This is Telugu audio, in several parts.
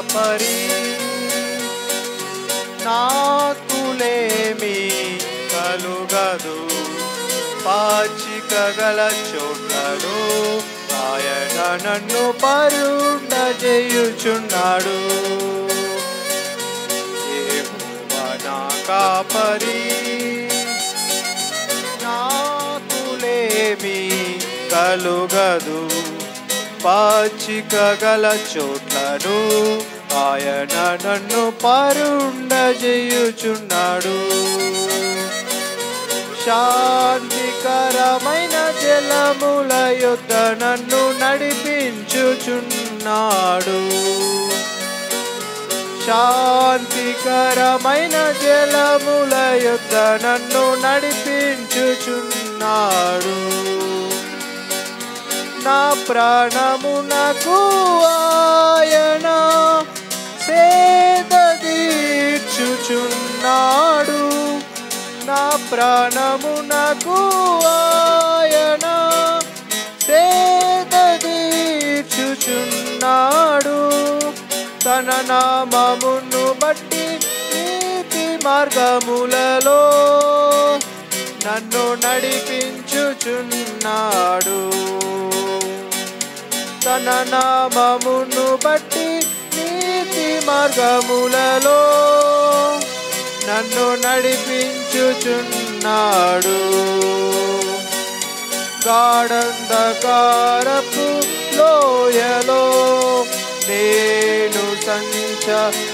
కాపరి నాకులేమి కలుగదు పాచిక గల చోట్లను ఆయన నన్ను పరుండజేయుచున్నాడు యెహోవా నా కాపరి నాకులేమి కలుగదు పాచిక గల చోట్లను ఆయన నన్ను పరుండజేయుచున్నాడు శాంతికరమైన జలముల యొద్ద నన్ను నడిపించుచున్నాడు శాంతికరమైన జలముల యొద్ద నన్ను నడిపించుచున్నాడు నా ప్రాణమునకు ఆయన సేద తీర్చుచున్నాడు నా ప్రాణమునకు ఆయన సేద తీర్చుచున్నాడు తన నామమును బట్టి నీతి మార్గములలో నన్ను నడిపించుచున్నాడు తన నామమును బట్టి నీతి మార్గములలో నన్ను నడిపించుచున్నాడు గాఢంధకారపు లోయలో నేను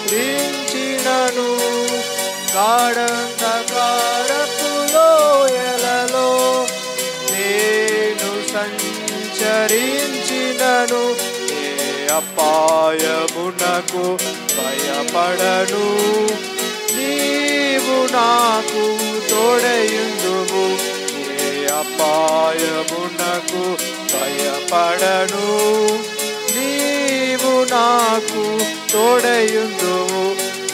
సంచరించినను గాఢంధకారపు లోయలలో నేను సంచరించినను ఏ అపాయమునకు భయపడను నీవు నాకు తోడయుందువు ఏ అపాయమునకు భయపడను నీవు నాకు తోడయుందువు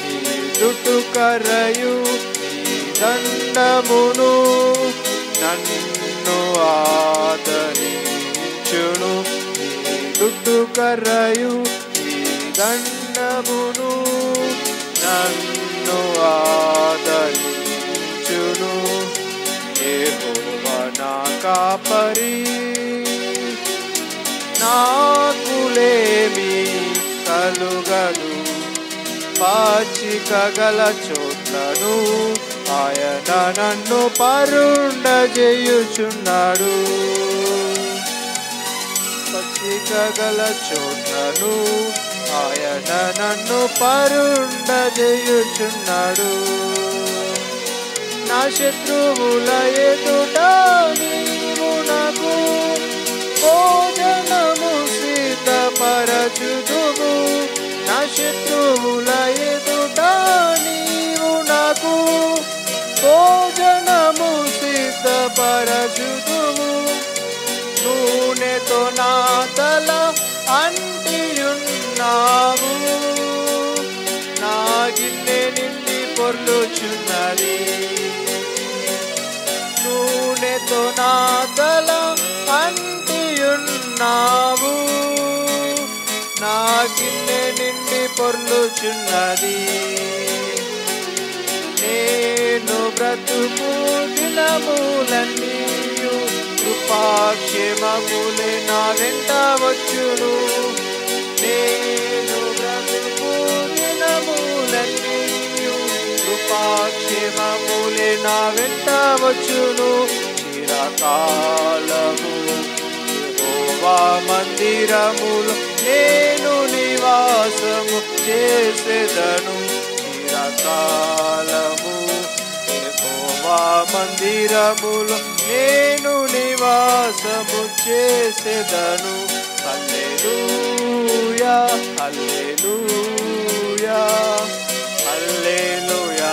నీ దుట్టు కర్రయు నీ దండమును నన్ను ఆదరించును నీ దుట్టు కర్రయు నీ దండమును నన్ను ఆదరించును యెహోవా నా కాపరి నాకులేమి కలుగదు పాచిక గల చోట్లను ఆయన నన్ను పరుండజేయుచున్నాడు పాచిక గల చోట్లను ఆయన నన్ను పరుండజేయుచున్నాడు నా శత్రువుల ఎదుట నీవు నాకు భోజనము సిద్ధపరచుదువు నా శత్రువుల ఎదుట నీవు నాకు భోజనము సిద్ధపరచుదువు నూనెతో నా తల అంటియున్నావు నా గిన్నె నిండి పొర్లుచున్నది నూనెతో నా తల అంటియున్నావు నా గిన్నె నిండి పొర్లుచున్నది నేను బ్రతుకు దినములన్నీయు కృపాక్షేమములే నా వెంట వచ్చును నేను బ్రతుకు దినములన్నీయు కృపాక్షేమములే నా వెంట వచ్చును చిరకాలము యెహోవా మందిరములో నేను నివాసము చేసేదను చిరకాలము యెహోవా మందిరములో నేను నివాసము చేసేదను హల్లెలూయా హల్లెలూయా హల్లెలూయా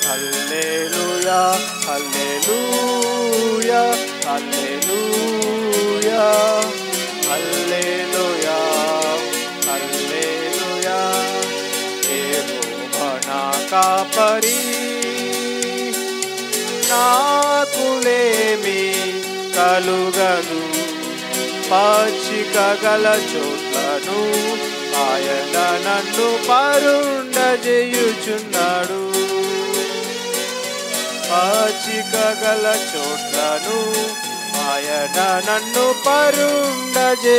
హల్లెలూయా హల్లెలూయా హల్లెలూయా హల్లెలూయా హల్లెలూయా యెహోవా నా కాపరి నాకులేమి కలుగదు పాచిక గల చోట్లను ఆయన నన్ను పరుండజేయుచున్నాడు. పాచిక గల చోట్లను ఆయన నన్ను పరుండజేయుచున్నాడు.